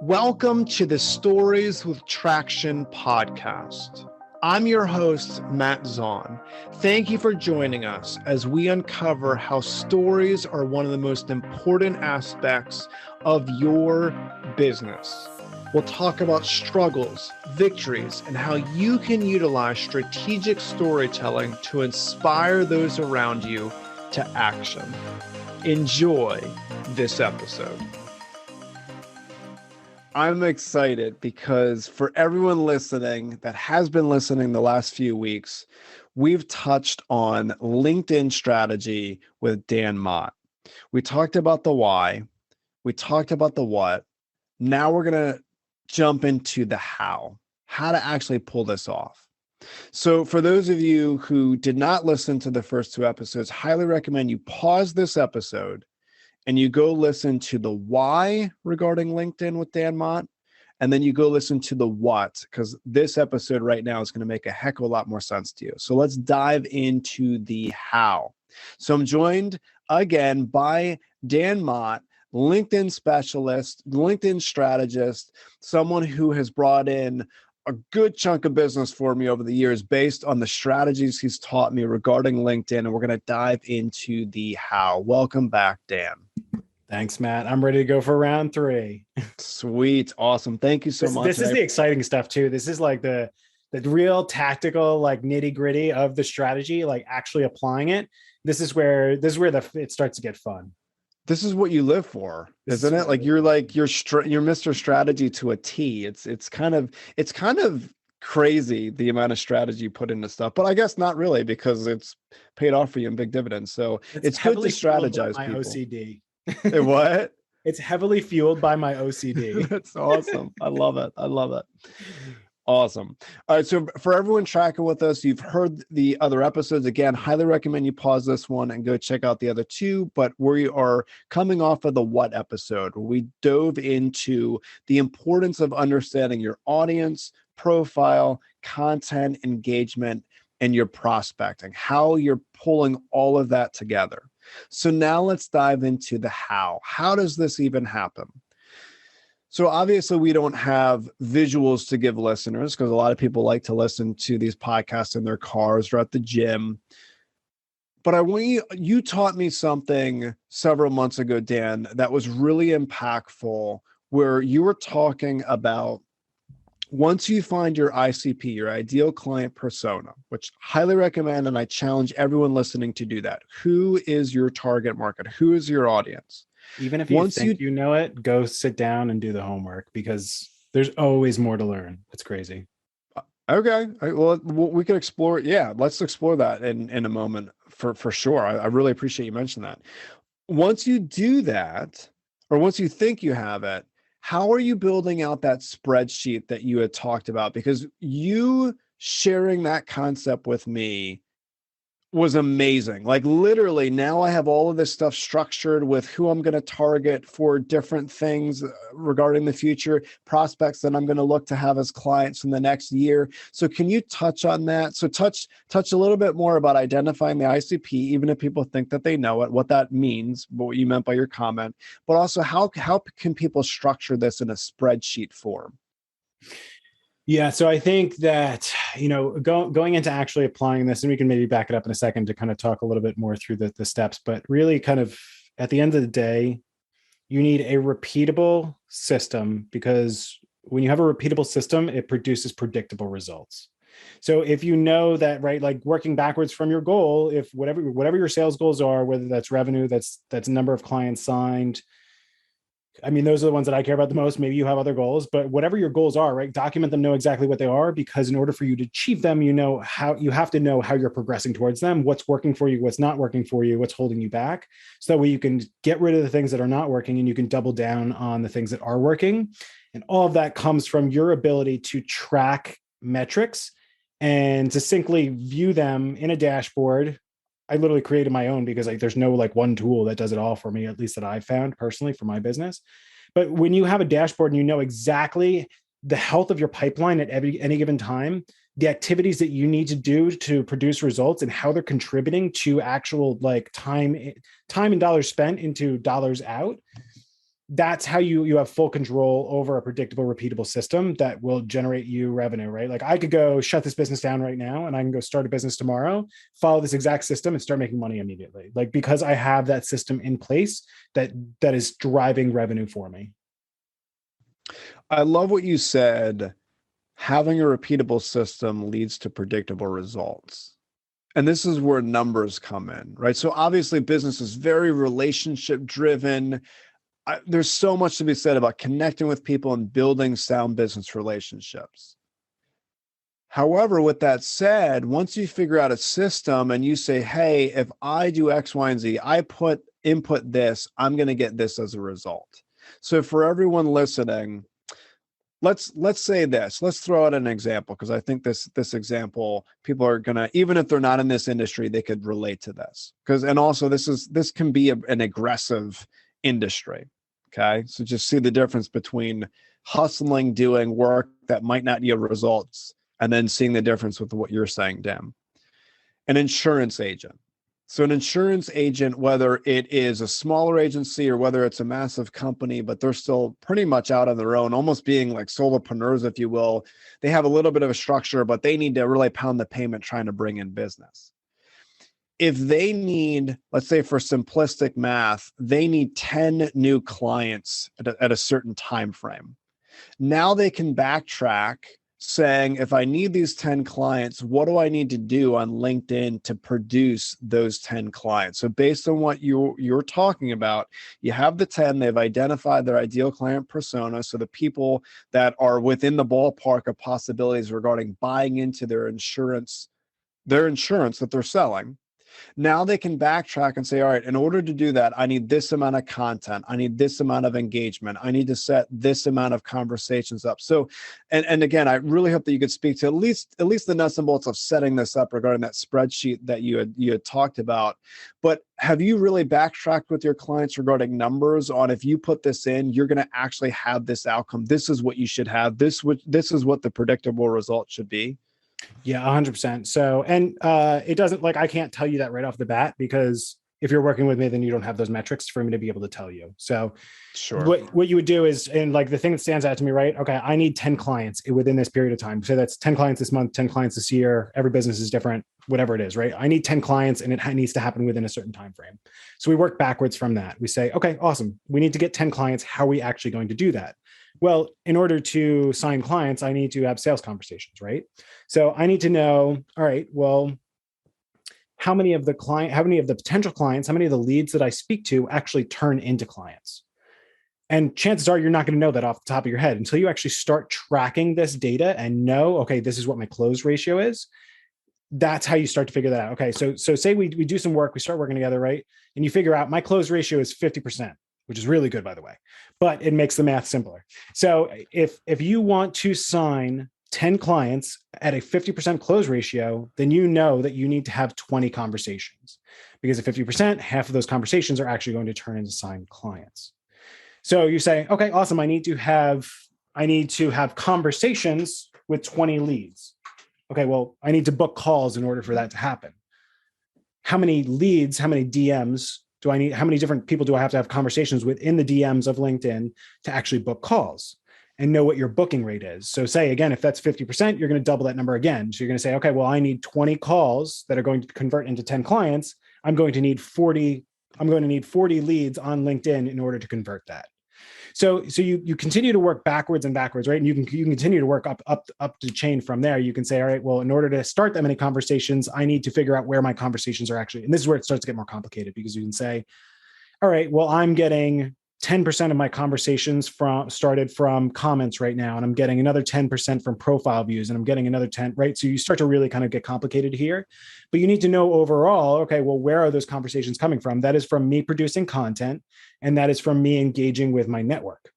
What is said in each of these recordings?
Welcome to the Stories with Traction podcast. I'm your host, Matt Zaun. Thank you for joining us as we uncover how stories are one of the most important aspects of your business. We'll talk about struggles, victories, and how you can utilize strategic storytelling to inspire those around you to action. Enjoy this episode. I'm excited because for everyone listening that has been listening the last few weeks, we've touched on LinkedIn strategy with Dan Mott. We talked about the why. We talked about the what. Now we're going to jump into the how to actually pull this off. So for those of you who did not listen to the first two episodes, highly recommend you pause this episode and you go listen to the why regarding LinkedIn with Dan Mott, and then you go listen to the what, because this episode right now is going to make a heck of a lot more sense to you. So let's dive into the how. So I'm joined again by Dan Mott, LinkedIn specialist, LinkedIn strategist, someone who has brought in a good chunk of business for me over the years based on the strategies he's taught me regarding LinkedIn. And we're going to dive into the how. Welcome back, Dan. Thanks, Matt. I'm ready to go for round 3. Sweet. Awesome. Thank you so much. This is the exciting stuff too. This is like the real tactical, like nitty gritty of the strategy, like actually applying it. This is where it starts to get fun. This is what you live for, isn't it? Like you're Mr. Strategy to a T. It's kind of crazy the amount of strategy you put into stuff, but I guess not really, because it's paid off for you in big dividends. So it's good to strategize people. OCD. What? It's heavily fueled by my OCD. That's awesome. I love it. Awesome. All right. So for everyone tracking with us, you've heard the other episodes. Again, highly recommend you pause this one and go check out the other two. But we are coming off of the what episode, where we dove into the importance of understanding your audience, profile, content, engagement, and your prospecting, how you're pulling all of that together. So now let's dive into the how. How does this even happen? So obviously we don't have visuals to give listeners, because a lot of people like to listen to these podcasts in their cars or at the gym. But you taught me something several months ago, Dan, that was really impactful, where you were talking about once you find your ICP, your ideal client persona, which highly recommend, and I challenge everyone listening to do that. Who is your target market? Who is your audience? Even if you think you know it, go sit down and do the homework, because there's always more to learn. It's crazy. Okay. Well, we could explore. Yeah, let's explore that in a moment for sure. I really appreciate you mentioning that. Once you do that, or once you think you have it, how are you building out that spreadsheet that you had talked about? Because you sharing that concept with me was amazing. Like literally now I have all of this stuff structured with who I'm going to target for different things regarding the future, prospects that I'm going to look to have as clients in the next year. So can you touch on that? So touch a little bit more about identifying the ICP, even if people think that they know it, what that means, what you meant by your comment, but also how can people structure this in a spreadsheet form? Yeah. So I think that, going into actually applying this, and we can maybe back it up in a second to kind of talk a little bit more through the steps, but really kind of at the end of the day, you need a repeatable system, because when you have a repeatable system, it produces predictable results. So if you know that, right, like working backwards from your goal, if whatever your sales goals are, whether that's revenue, that's number of clients signed, I mean, those are the ones that I care about the most. Maybe you have other goals, but whatever your goals are, right? Document them, know exactly what they are, because in order for you to achieve them, you have to know how you're progressing towards them, what's working for you, what's not working for you, what's holding you back. So that way you can get rid of the things that are not working and you can double down on the things that are working. And all of that comes from your ability to track metrics and succinctly view them in a dashboard. I literally created my own, because there's no one tool that does it all for me, at least that I've found personally for my business. But when you have a dashboard and you know exactly the health of your pipeline at any given time, the activities that you need to do to produce results and how they're contributing to actual time and dollars spent into dollars out, that's how you have full control over a predictable, repeatable system that will generate you revenue, right? Like I could go shut this business down right now and I can go start a business tomorrow, follow this exact system and start making money immediately. Like because I have that system in place that is driving revenue for me. I love what you said. Having a repeatable system leads to predictable results. And this is where numbers come in, right? So obviously business is very relationship driven. There's so much to be said about connecting with people and building sound business relationships. However, with that said, once you figure out a system and you say, hey, if I do X, Y, and Z, I input this, I'm going to get this as a result. So for everyone listening, let's say this. Let's throw out an example because I think this example, people are gonna, even if they're not in this industry, they could relate to this. And also this can be an aggressive industry. Okay, so just see the difference between hustling, doing work that might not yield results, and then seeing the difference with what you're saying, Dan. An insurance agent. So an insurance agent, whether it is a smaller agency or whether it's a massive company, but they're still pretty much out on their own, almost being like solopreneurs, if you will. They have a little bit of a structure, but they need to really pound the pavement trying to bring in business. If they need, let's say for simplistic math, they need 10 new clients at a certain time frame. Now they can backtrack saying, if I need these 10 clients, what do I need to do on LinkedIn to produce those 10 clients? So based on what you're talking about, you have the 10, they've identified their ideal client persona. So the people that are within the ballpark of possibilities regarding buying into their insurance that they're selling. Now they can backtrack and say, all right, in order to do that, I need this amount of content. I need this amount of engagement. I need to set this amount of conversations up. So, and again, I really hope that you could speak to at least the nuts and bolts of setting this up regarding that spreadsheet that you had talked about. But have you really backtracked with your clients regarding numbers on if you put this in, you're going to actually have this outcome? This is what you should have. This is what the predictable result should be. Yeah, 100%. So, and it doesn't, like, I can't tell you that right off the bat, because if you're working with me, then you don't have those metrics for me to be able to tell you. So sure, what you would do is, and like the thing that stands out to me, right? Okay, I need 10 clients within this period of time. So that's 10 clients this month, 10 clients this year. Every business is different, whatever it is, right? I need 10 clients and it needs to happen within a certain time frame. So we work backwards from that. We say, okay, awesome. We need to get 10 clients. How are we actually going to do that? Well, in order to sign clients, I need to have sales conversations, right? So I need to know, all right, well, how many of the potential clients, how many of the leads that I speak to actually turn into clients? And chances are you're not going to know that off the top of your head until you actually start tracking this data and know, okay, this is what my close ratio is. That's how you start to figure that out. Okay, so say we do some work, we start working together, right? And you figure out my close ratio is 50%. Which is really good, by the way, but it makes the math simpler. So if you want to sign 10 clients at a 50% close ratio, then you know that you need to have 20 conversations, because at 50%, half of those conversations are actually going to turn into signed clients. So you say, okay, awesome. I need to have conversations with 20 leads. Okay, well, I need to book calls in order for that to happen. How many leads, how many DMs do I need? How many different people do I have to have conversations within the DMs of LinkedIn to actually book calls and know what your booking rate is? So say, again, if that's 50%, you're going to double that number again. So you're going to say, okay, well, I need 20 calls that are going to convert into 10 clients. I'm going to need 40 leads on LinkedIn in order to convert that. So you continue to work backwards and backwards, right? And you can continue to work up the chain from there. You can say, all right, well, in order to start that many conversations, I need to figure out where my conversations are actually. And this is where it starts to get more complicated, because you can say, all right, well, I'm getting 10% of my conversations started from comments right now, and I'm getting another 10% from profile views, and I'm getting another 10, right? So you start to really kind of get complicated here, but you need to know overall, okay, well, where are those conversations coming from? That is from me producing content, and that is from me engaging with my network.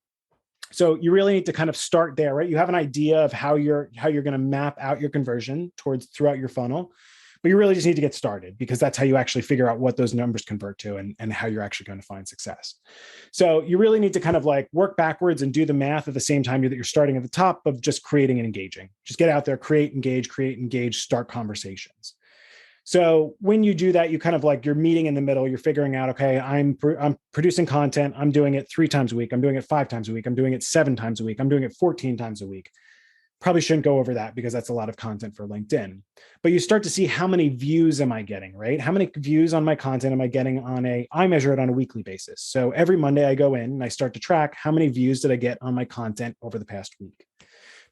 So you really need to kind of start there, right? You have an idea of how you're going to map out your conversion throughout your funnel, but you really just need to get started, because that's how you actually figure out what those numbers convert to and how you're actually going to find success. So you really need to kind of like work backwards and do the math at the same time that you're starting at the top of just creating and engaging. Just get out there, create, engage, start conversations. So when you do that, you kind of like, you're meeting in the middle, you're figuring out, okay, I'm producing content. I'm doing it 3 times a week. I'm doing it 5 times a week. I'm doing it 7 times a week. I'm doing it 14 times a week. Probably shouldn't go over that because that's a lot of content for LinkedIn. But you start to see how many views am I getting, right? How many views on my content am I getting I measure it on a weekly basis. So every Monday I go in and I start to track how many views did I get on my content over the past week.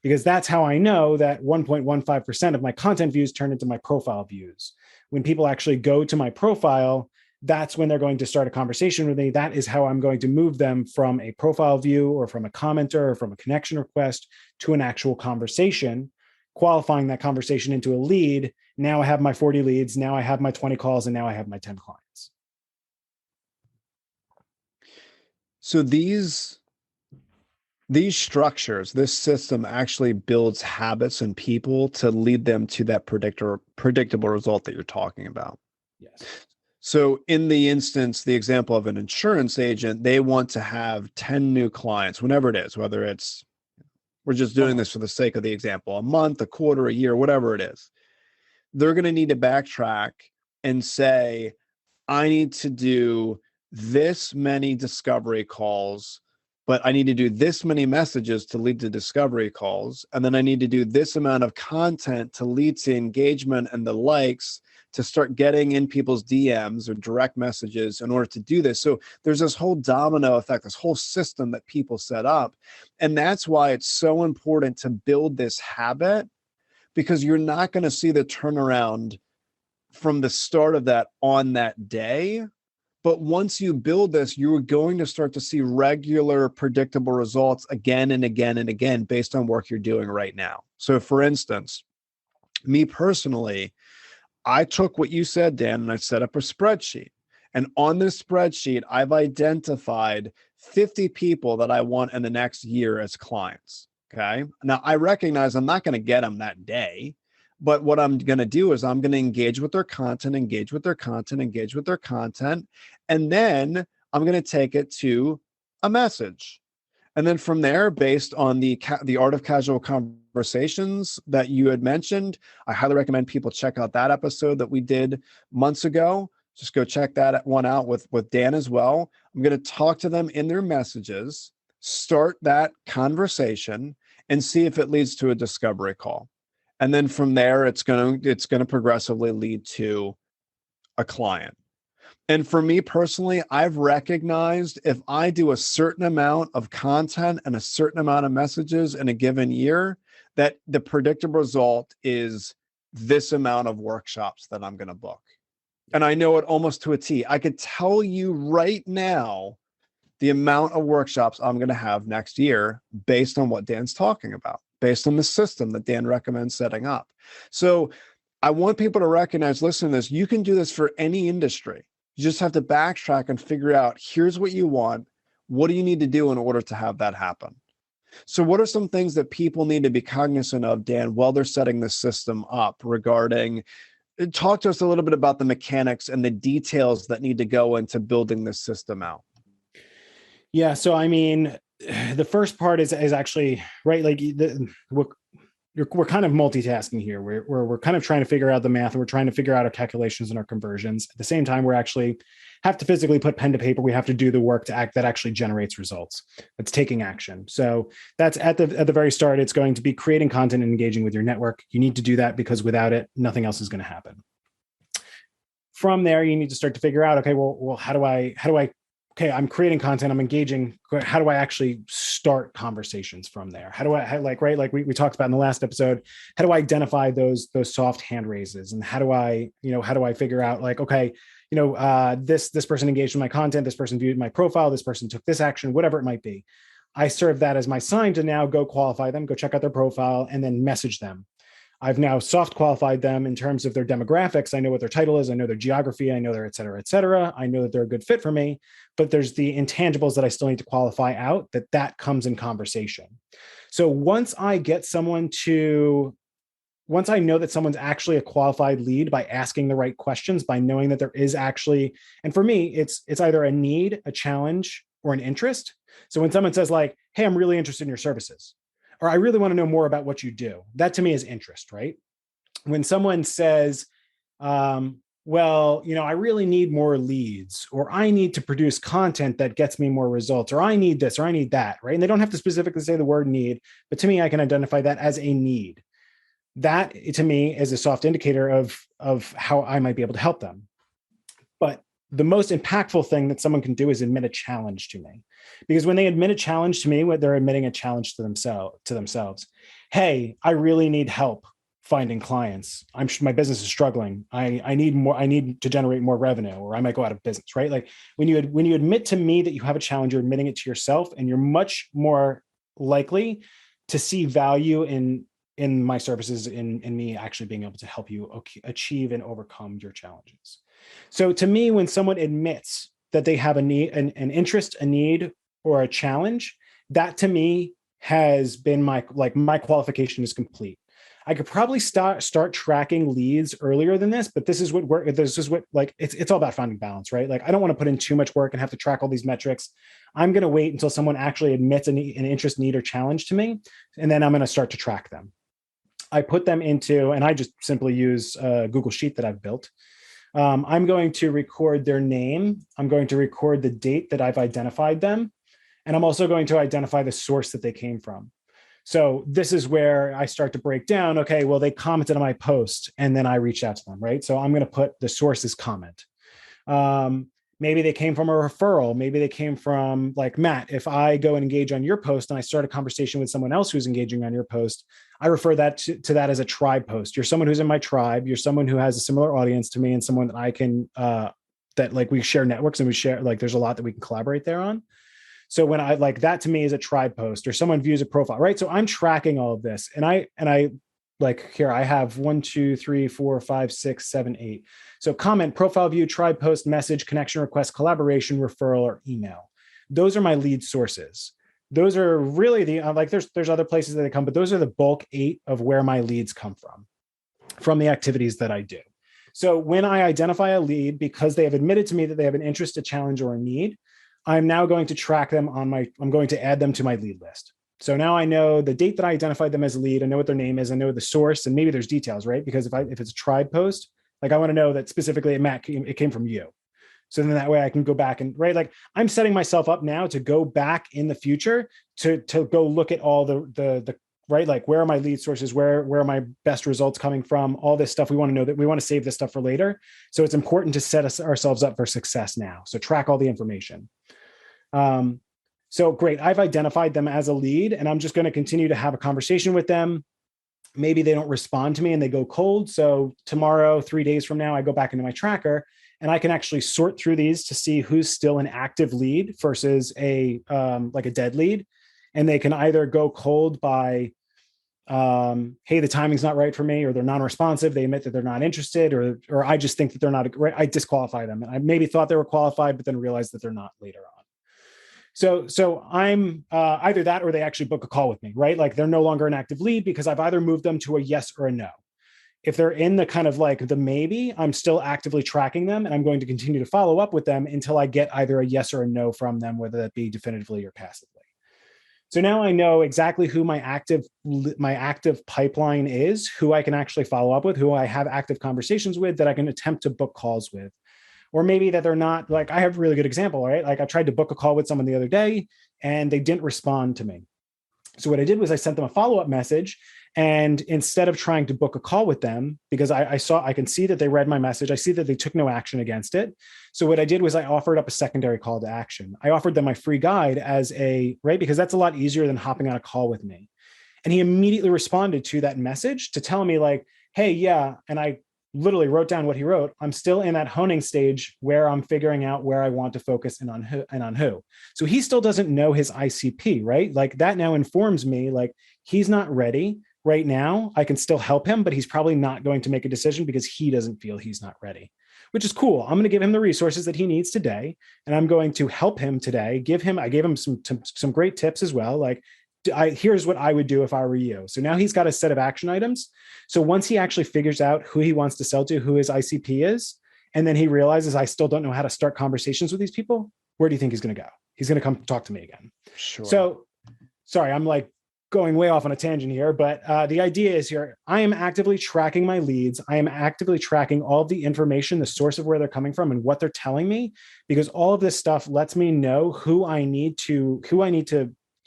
Because that's how I know that 1.15% of my content views turn into my profile views. When people actually go to my profile, that's when they're going to start a conversation with me. That is how I'm going to move them from a profile view or from a commenter or from a connection request to an actual conversation, qualifying that conversation into a lead. Now I have my 40 leads. Now I have my 20 calls, and now I have my 10 clients. So these structures, this system actually builds habits in people to lead them to that predictable result that you're talking about. Yes. So in the instance, the example of an insurance agent, they want to have 10 new clients, whenever it is, whether it's, we're just doing this for the sake of the example, a month, a quarter, a year, whatever it is. They're going to need to backtrack and say, I need to do this many discovery calls, but I need to do this many messages to lead to discovery calls. And then I need to do this amount of content to lead to engagement and the likes to start getting in people's DMs or direct messages in order to do this. So there's this whole domino effect, this whole system that people set up. And that's why it's so important to build this habit, because you're not going to see the turnaround from the start of that on that day. But once you build this, you're going to start to see regular, predictable results again and again and again based on work you're doing right now. So for instance, me personally, I took what you said, Dan, and I set up a spreadsheet. And on this spreadsheet, I've identified 50 people that I want in the next year as clients. Okay. Now I recognize I'm not going to get them that day. But what I'm going to do is I'm going to engage with their content, engage with their content, engage with their content. And then I'm going to take it to a message. And then from there, based on the art of casual conversations that you had mentioned, I highly recommend people check out that episode that we did months ago. Just go check that one out with Dan as well. I'm going to talk to them in their messages, start that conversation, and see if it leads to a discovery call. And then from there, it's going to progressively lead to a client. And for me personally, I've recognized if I do a certain amount of content and a certain amount of messages in a given year, that the predictable result is this amount of workshops that I'm going to book. And I know it almost to a T. I could tell you right now the amount of workshops I'm going to have next year based on what Dan's talking about, based on the system that Dan recommends setting up. So I want people to recognize, listen to this, you can do this for any industry. You just have to backtrack and figure out, here's what you want. What do you need to do in order to have that happen? So what are some things that people need to be cognizant of, Dan, while they're setting this system up regarding, talk to us a little bit about the mechanics and the details that need to go into building this system out. Yeah. So, I mean, the first part is actually, right, like we're kind of multitasking here. We're kind of trying to figure out the math, and we're trying to figure out our calculations and our conversions. At the same time, we're actually have to physically put pen to paper. We have to do the work that actually generates results. That's taking action. So that's at the very start. It's going to be creating content and engaging with your network. You need to do that because without it, nothing else is going to happen. From there, you need to start to figure out, okay, well, how do I okay, I'm creating content, I'm engaging. How do I actually start conversations from there? How do I, like we talked about in the last episode, how do I identify those soft hand raises? And how do I figure out, like, okay, this person engaged in my content, this person viewed my profile, this person took this action, whatever it might be. I serve that as my sign to now go qualify them, go check out their profile, and then message them. I've now soft qualified them in terms of their demographics. I know what their title is. I know their geography. I know their et cetera, et cetera. I know that they're a good fit for me, but there's the intangibles that I still need to qualify out, that comes in conversation. So once I know that someone's actually a qualified lead by asking the right questions, by knowing that there is actually, and for me, it's either a need, a challenge, or an interest. So when someone says like, hey, I'm really interested in your services, or I really want to know more about what you do, that to me is interest, right? When someone says, Well, I really need more leads, or I need to produce content that gets me more results, or I need this, or I need that, right? And they don't have to specifically say the word need, but to me, I can identify that as a need. That to me is a soft indicator of how I might be able to help them. But the most impactful thing that someone can do is admit a challenge to me. Because when they admit a challenge to me, they're admitting a challenge to themselves. Hey, I really need help finding clients. My business is struggling. I need more. I need to generate more revenue, or I might go out of business. Right? Like when you admit to me that you have a challenge, you're admitting it to yourself, and you're much more likely to see value in my services, in me actually being able to help you achieve and overcome your challenges. So to me, when someone admits that they have a need, an interest, a need, or a challenge, that to me has been my qualification is complete. I could probably start tracking leads earlier than this, but this is what it's all about finding balance, right? Like I don't want to put in too much work and have to track all these metrics. I'm going to wait until someone actually admits an interest, need, or challenge to me, and then I'm going to start to track them. I put them into, and I just simply use a Google Sheet that I've built. I'm going to record their name. I'm going to record the date that I've identified them. And I'm also going to identify the source that they came from. So this is where I start to break down, okay, well, they commented on my post and then I reached out to them, right? So I'm going to put the source as comment. Maybe they came from a referral. Maybe they came from like Matt. If I go and engage on your post and I start a conversation with someone else who's engaging on your post, I refer that to that as a tribe post. You're someone who's in my tribe. You're someone who has a similar audience to me and someone that I can, that like we share networks and we share, like there's a lot that we can collaborate there on. So when I like that to me is a tribe post, or someone views a profile, right? So I'm tracking all of this, and I like here I have 1, 2, 3, 4, 5, 6, 7, 8. So comment, profile view, tribe post, message, connection request, collaboration, referral, or email. Those are my lead sources. Those are really the like there's other places that they come, but those are the bulk 8 of where my leads come from the activities that I do. So when I identify a lead, because they have admitted to me that they have an interest, a challenge, or a need, I'm now going to track them I'm going to add them to my lead list. So now I know the date that I identified them as a lead. I know what their name is. I know the source, and maybe there's details, right? Because if it's a tribe post, like I want to know that specifically Matt, it came from you. So then that way I can go back and, right, like I'm setting myself up now to go back in the future to go look at all the right, like where are my lead sources, where are my best results coming from, all this stuff. We want to know that we want to save this stuff for later. So it's important to set ourselves up for success now. So track all the information. So great. I've identified them as a lead, and I'm just going to continue to have a conversation with them. Maybe they don't respond to me and they go cold. So tomorrow, 3 days from now, I go back into my tracker and I can actually sort through these to see who's still an active lead versus a dead lead. And they can either go cold by, hey, the timing's not right for me, or they're non-responsive. They admit that they're not interested, or I just think that they're not, I disqualify them. And I maybe thought they were qualified, but then realized that they're not later on. So I'm either that, or they actually book a call with me, right? Like they're no longer an active lead because I've either moved them to a yes or a no. If they're in the kind of like the maybe, I'm still actively tracking them, and I'm going to continue to follow up with them until I get either a yes or a no from them, whether that be definitively or passively. So now I know exactly who my active pipeline is, who I can actually follow up with, who I have active conversations with, that I can attempt to book calls with. Or maybe that they're not, like I have a really good example, right? Like I tried to book a call with someone the other day and they didn't respond to me. So what I did was I sent them a follow-up message, and instead of trying to book a call with them, because I can see that they read my message, I see that they took no action against it. So what I did was I offered up a secondary call to action. I offered them my free guide right? Because that's a lot easier than hopping on a call with me. And he immediately responded to that message to tell me like, hey, yeah. And I literally wrote down what he wrote. I'm still in that honing stage where I'm figuring out where I want to focus and on who. So he still doesn't know his ICP, right? Like that now informs me like he's not ready right now. I can still help him, but he's probably not going to make a decision because he doesn't feel he's not ready, which is cool. I'm going to give him the resources that he needs today, and I'm going to help him today. I gave him some great tips as well. Like, here's what I would do if I were you. So now he's got a set of action items. So once he actually figures out who he wants to sell to, who his ICP is, and then he realizes I still don't know how to start conversations with these people, where do you think he's going to go? He's going to come talk to me again. Sure. So sorry, I'm like going way off on a tangent here, but the idea is here, I am actively tracking my leads. I am actively tracking all of the information, the source of where they're coming from and what they're telling me, because all of this stuff lets me know who I need to,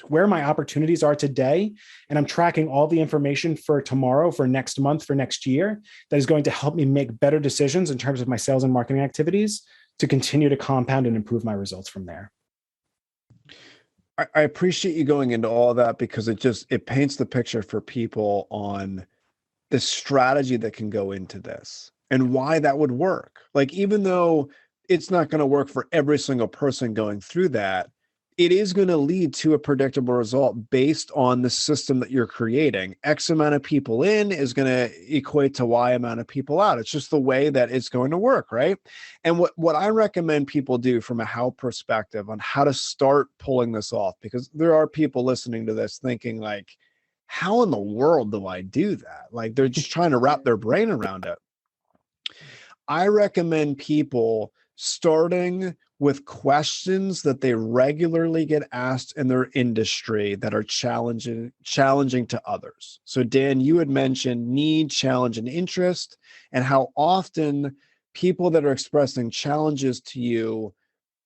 where my opportunities are today. And I'm tracking all the information for tomorrow, for next month, for next year, that is going to help me make better decisions in terms of my sales and marketing activities to continue to compound and improve my results from there. I appreciate you going into all of that, because it paints the picture for people on the strategy that can go into this and why that would work. Like, even though it's not going to work for every single person going through that, it is going to lead to a predictable result based on the system that you're creating. X amount of people in is going to equate to Y amount of people out. It's just the way that it's going to work, right? And what I recommend people do from a how perspective on how to start pulling this off, because there are people listening to this thinking like, how in the world do I do that? Like, they're just trying to wrap their brain around it. I recommend people starting with questions that they regularly get asked in their industry that are challenging to others. So Dan, you had mentioned need, challenge, and interest, and how often people that are expressing challenges to you,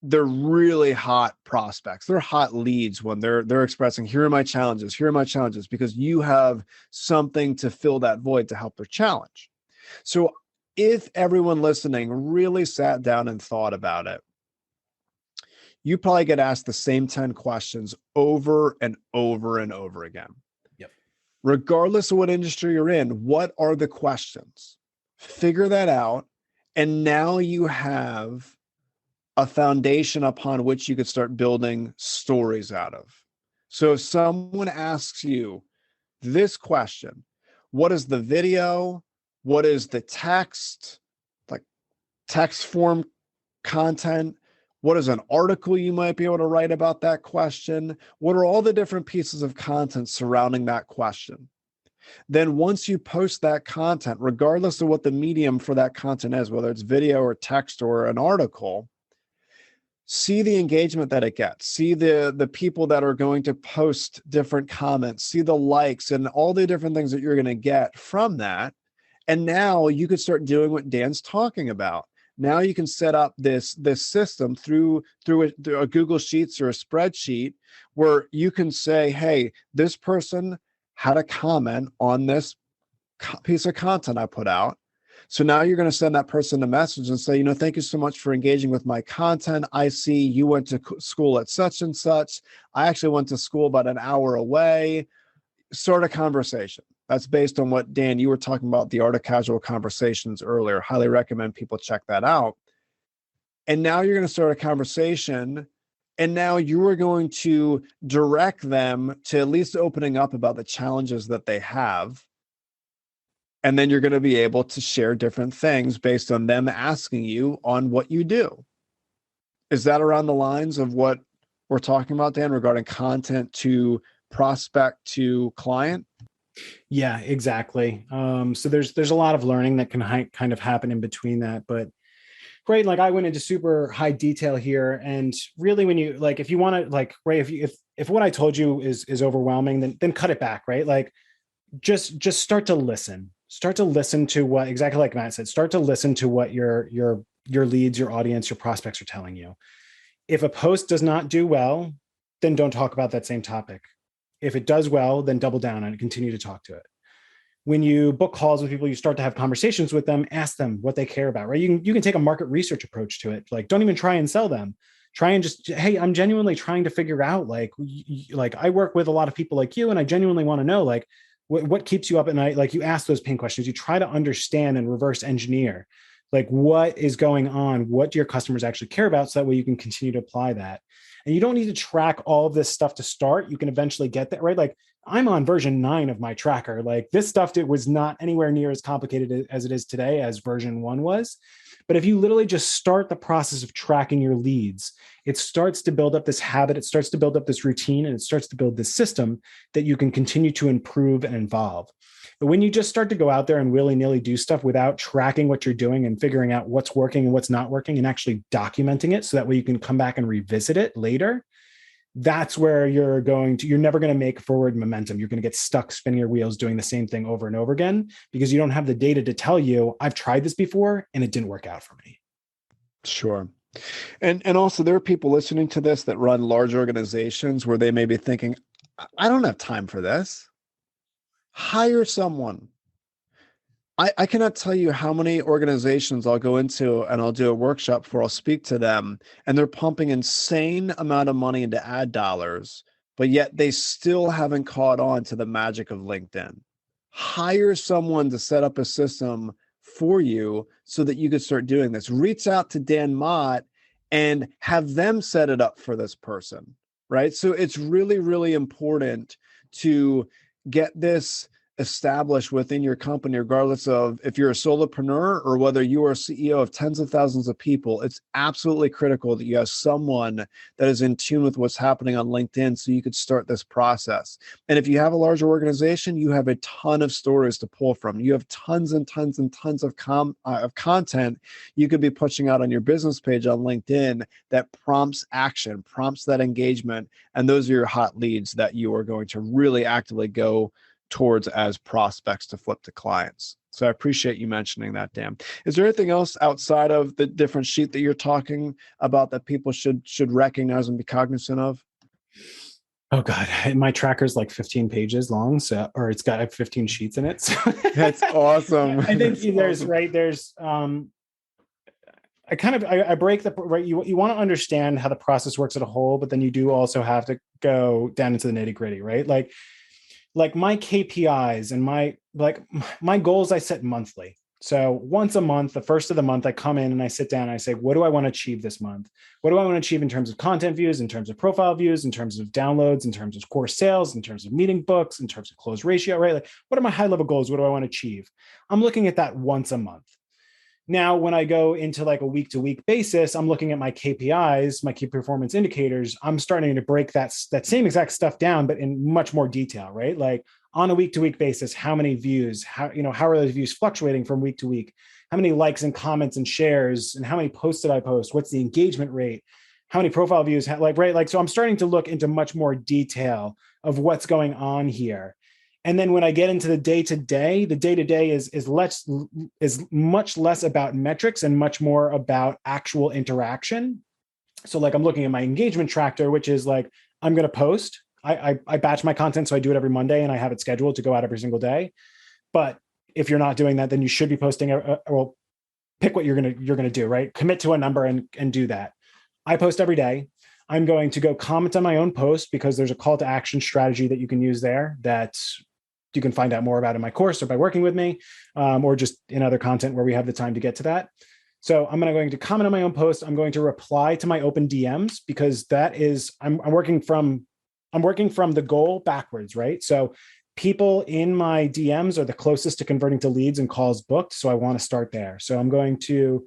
they're really hot prospects. They're hot leads when they're expressing, here are my challenges, because you have something to fill that void to help their challenge. So if everyone listening really sat down and thought about it, you probably get asked the same 10 questions over and over and over again. Yep. Regardless of what industry you're in, what are the questions? Figure that out. And now you have a foundation upon which you could start building stories out of. So if someone asks you this question, what is the video? What is the text, like text form content? What is an article you might be able to write about that question? What are all the different pieces of content surrounding that question? Then once you post that content, regardless of what the medium for that content is, whether it's video or text or an article, see the engagement that it gets, see the people that are going to post different comments, see the likes and all the different things that you're going to get from that. And now you could start doing what Dan's talking about. Now you can set up this system through a Google Sheets or a spreadsheet where you can say, hey, this person had a comment on this piece of content I put out. So now you're going to send that person a message and say, thank you so much for engaging with my content. I see you went to school at such and such. I actually went to school about an hour away. Start a conversation. That's based on what, Dan, you were talking about, the art of casual conversations earlier. Highly recommend people check that out. And now you're going to start a conversation, and now you are going to direct them to at least opening up about the challenges that they have. And then you're going to be able to share different things based on them asking you on what you do. Is that around the lines of what we're talking about, Dan, regarding content to prospect to client? Yeah, exactly. So there's a lot of learning that can kind of happen in between that, but right, like I went into super high detail here, and really, when you like, if you want to, like, Ray, if what I told you is overwhelming, then cut it back, right? Like, just start to listen to what, exactly like Matt said, start to listen to what your leads, your audience, your prospects are telling you. If a post does not do well, then don't talk about that same topic. If it does well, then double down on it, continue to talk to it. When you book calls with people, you start to have conversations with them, ask them what they care about, right? You can take a market research approach to it. Like, don't even try and sell them. Try and just, hey, I'm genuinely trying to figure out, like I work with a lot of people like you, and I genuinely want to know, like, what keeps you up at night? Like, you ask those pain questions, you try to understand and reverse engineer, like, what is going on, what do your customers actually care about, so that way you can continue to apply that. And you don't need to track all of this stuff to start. You can eventually get that, right? Like, I'm on version 9 of my tracker. Like, this stuff, it was not anywhere near as complicated as it is today as version 1 was. But if you literally just start the process of tracking your leads, it starts to build up this habit, it starts to build up this routine, and it starts to build this system that you can continue to improve and evolve. But when you just start to go out there and willy-nilly do stuff without tracking what you're doing and figuring out what's working and what's not working and actually documenting it, so that way you can come back and revisit it later, that's where you're never going to make forward momentum. You're going to get stuck spinning your wheels doing the same thing over and over again because you don't have the data to tell you, I've tried this before and it didn't work out for me. Sure. And also there are people listening to this that run large organizations where they may be thinking, I don't have time for this. Hire someone. I cannot tell you how many organizations I'll go into and I'll do a workshop for, I'll speak to them, and they're pumping insane amount of money into ad dollars, but yet they still haven't caught on to the magic of LinkedIn. Hire someone to set up a system for you so that you could start doing this. Reach out to Dan Mott and have them set it up for this person, right? So it's really, really important to get this established within your company, regardless of if you're a solopreneur or whether you are a CEO of tens of thousands of people. It's absolutely critical that you have someone that is in tune with what's happening on LinkedIn so you could start this process. And if you have a larger organization, you have a ton of stories to pull from. You have tons and tons and tons of content you could be pushing out on your business page on LinkedIn that prompts action, prompts that engagement. And those are your hot leads that you are going to really actively go towards as prospects to flip to clients. So I appreciate you mentioning that, Dan. Is there anything else outside of the different sheet that you're talking about that people should recognize and be cognizant of? Oh God, my tracker's like 15 pages long, so or it's got 15 sheets in it. So That's awesome. I think I break the right. You want to understand how the process works at a whole, but then you do also have to go down into the nitty gritty, right? Like my KPIs and my goals I set monthly. So once a month, the first of the month, I come in and I sit down and I say, what do I want to achieve this month? What do I want to achieve in terms of content views, in terms of profile views, in terms of downloads, in terms of course sales, in terms of meeting books, in terms of close ratio, right? Like, what are my high level goals? What do I want to achieve? I'm looking at that once a month. Now, when I go into like a week to week basis, I'm looking at my KPIs, my key performance indicators. I'm starting to break that same exact stuff down, but in much more detail, right? Like on a week to week basis, how many views, how are those views fluctuating from week to week? How many likes and comments and shares, and how many posts did I post? What's the engagement rate? How many profile views, so I'm starting to look into much more detail of what's going on here. And then when I get into the day-to-day, the day-to-day is much less about metrics and much more about actual interaction. So like I'm looking at my engagement tracker, which is like, I'm going to post. I batch my content. So I do it every Monday and I have it scheduled to go out every single day. But if you're not doing that, then you should be posting, well, pick what you're going to do, right? Commit to a number and do that. I post every day. I'm going to go comment on my own post because there's a call to action strategy that you can use there that you can find out more about in my course or by working with me, or just in other content where we have the time to get to that. So I'm going to comment on my own post. I'm going to reply to my open DMs because that is, I'm working from the goal backwards, right? So people in my DMs are the closest to converting to leads and calls booked. So I want to start there. So I'm going to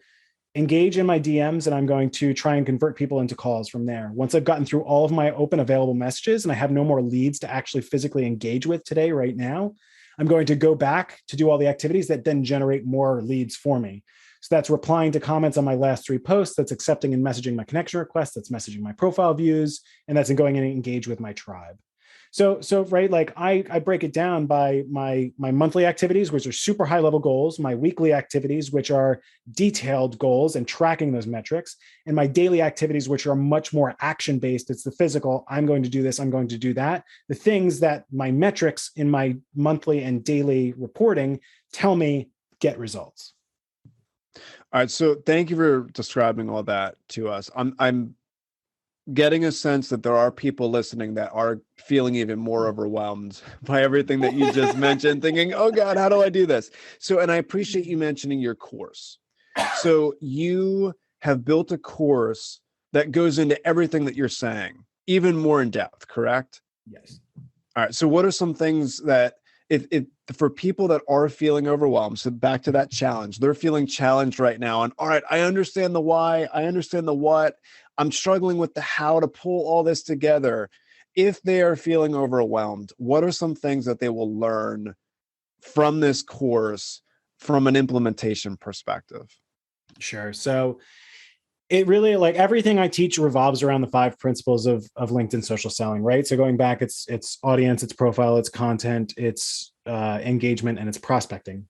engage in my DMs and I'm going to try and convert people into calls from there. Once I've gotten through all of my open available messages and I have no more leads to actually physically engage with today, right now, I'm going to go back to do all the activities that then generate more leads for me. So that's replying to comments on my last 3 posts, that's accepting and messaging my connection requests, that's messaging my profile views, and that's going in and engage with my tribe. So right, like I break it down by my monthly activities, which are super high level goals, my weekly activities, which are detailed goals and tracking those metrics, and my daily activities, which are much more action based. It's the physical. I'm going to do this. I'm going to do that. The things that my metrics in my monthly and daily reporting tell me get results. All right. So thank you for describing all that to us. I'm getting a sense that there are people listening that are feeling even more overwhelmed by everything that you just mentioned, thinking, oh God, how do I do this? So, and I appreciate you mentioning your course. So you have built a course that goes into everything that you're saying, even more in depth, correct? Yes. All right. So what are some things that if for people that are feeling overwhelmed, so back to that challenge, they're feeling challenged right now. And all right, I understand the why, I understand the what, I'm struggling with the how to pull all this together. If they are feeling overwhelmed, what are some things that they will learn from this course from an implementation perspective? Sure. So It really, like, everything I teach revolves around the 5 principles of LinkedIn social selling, right? So going back, it's audience, it's profile, it's content, it's engagement, and it's prospecting.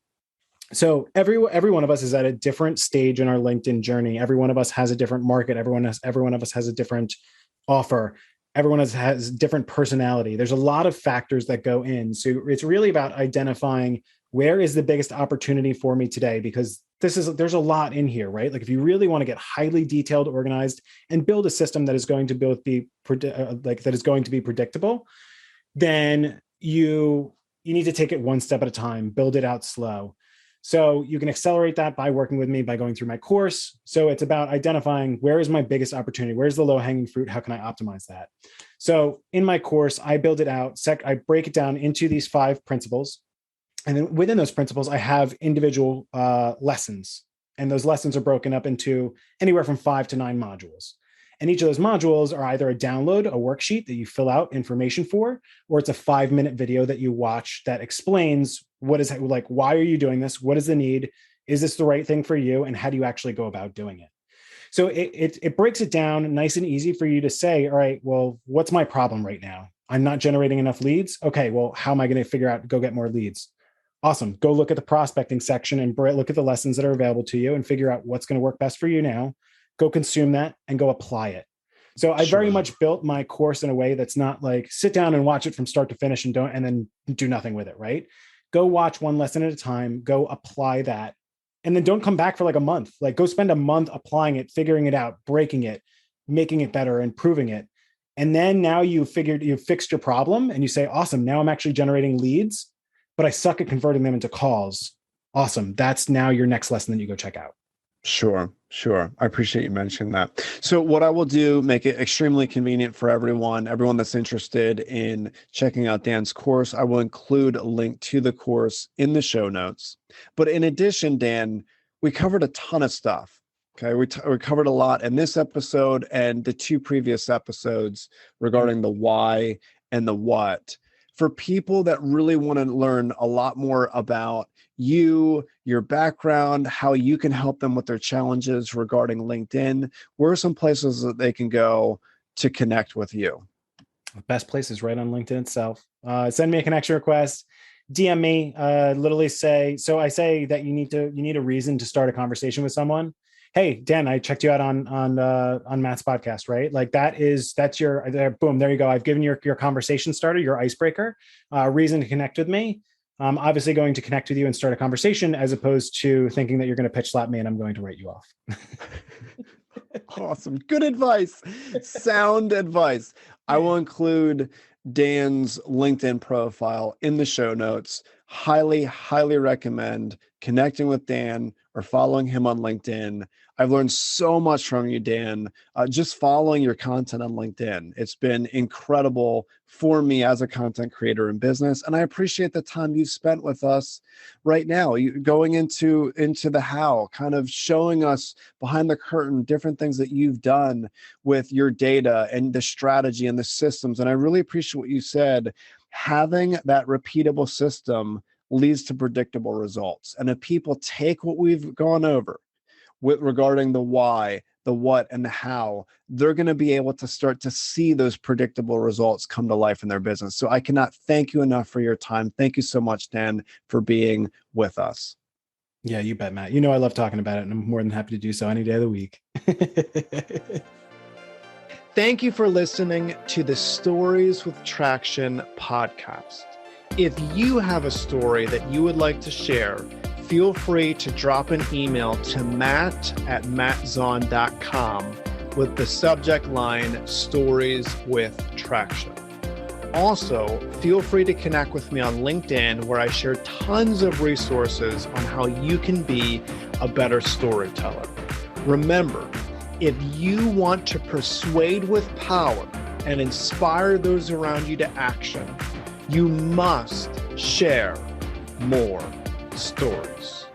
So every one of us is at a different stage in our LinkedIn journey. Every one of us has a different market. Every one of us has a different offer. Everyone has different personality. There's a lot of factors that go in. So it's really about identifying where is the biggest opportunity for me today, because there's a lot in here, right? Like, if you really want to get highly detailed, organized, and build a system that is going to be predictable, then you need to take it one step at a time, build it out slow. So you can accelerate that by working with me, by going through my course. So it's about identifying, where is my biggest opportunity? Where's the low-hanging fruit? How can I optimize that? So in my course, I build it out. I break it down into these 5 principles. And then within those principles, I have individual lessons. And those lessons are broken up into anywhere from 5 to 9 modules. And each of those modules are either a download, a worksheet that you fill out information for, or it's a 5-minute video that you watch that explains what is, like, why are you doing this? What is the need? Is this the right thing for you? And how do you actually go about doing it? So it breaks it down nice and easy for you to say, all right, well, what's my problem right now? I'm not generating enough leads. Okay, well, how am I going to figure out, go get more leads? Awesome. Go look at the prospecting section and look at the lessons that are available to you and figure out what's going to work best for you now. Go consume that and go apply it. So I very much built my course in a way that's not like, sit down and watch it from start to finish and then do nothing with it, right? Go watch one lesson at a time, go apply that. And then don't come back for like a month. Like, go spend a month applying it, figuring it out, breaking it, making it better, improving it. And then now you've fixed your problem and you say, awesome, now I'm actually generating leads, but I suck at converting them into calls. Awesome. That's now your next lesson that you go check out. Sure. I appreciate you mentioning that. So what I will do, make it extremely convenient for everyone that's interested in checking out Dan's course. I will include a link to the course in the show notes. But in addition, Dan, we covered a ton of stuff. Okay. We covered a lot in this episode and the 2 previous episodes regarding the why and the what. For people that really want to learn a lot more about you, your background, how you can help them with their challenges regarding LinkedIn, where are some places that they can go to connect with you? The best place is right on LinkedIn itself. Send me a connection request, DM me, literally say that you need a reason to start a conversation with someone. Hey, Dan, I checked you out on Matt's podcast, right? Like, that's your boom. There you go. I've given your conversation starter, your icebreaker, reason to connect with me. I'm obviously going to connect with you and start a conversation, as opposed to thinking that you're going to pitch slap me and I'm going to write you off. Awesome. Good advice. Sound advice. I will include Dan's LinkedIn profile in the show notes. Highly, highly recommend connecting with Dan or following him on LinkedIn. I've learned so much from you, Dan, just following your content on LinkedIn. It's been incredible for me as a content creator in business. And I appreciate the time you've spent with us right now, going into the how, kind of showing us behind the curtain different things that you've done with your data and the strategy and the systems. And I really appreciate what you said. Having that repeatable system leads to predictable results. And if people take what we've gone over regarding the why, the what, and the how, they're going to be able to start to see those predictable results come to life in their business. So I cannot thank you enough for your time. Thank you so much, Dan, for being with us. Yeah, you bet, Matt. You know I love talking about it, and I'm more than happy to do so any day of the week. Thank you for listening to the Stories with Traction podcast. If you have a story that you would like to share, feel free to drop an email to matt@mattzaun.com with the subject line Stories with Traction. Also, feel free to connect with me on LinkedIn, where I share tons of resources on how you can be a better storyteller. Remember, if you want to persuade with power and inspire those around you to action, you must share more stories.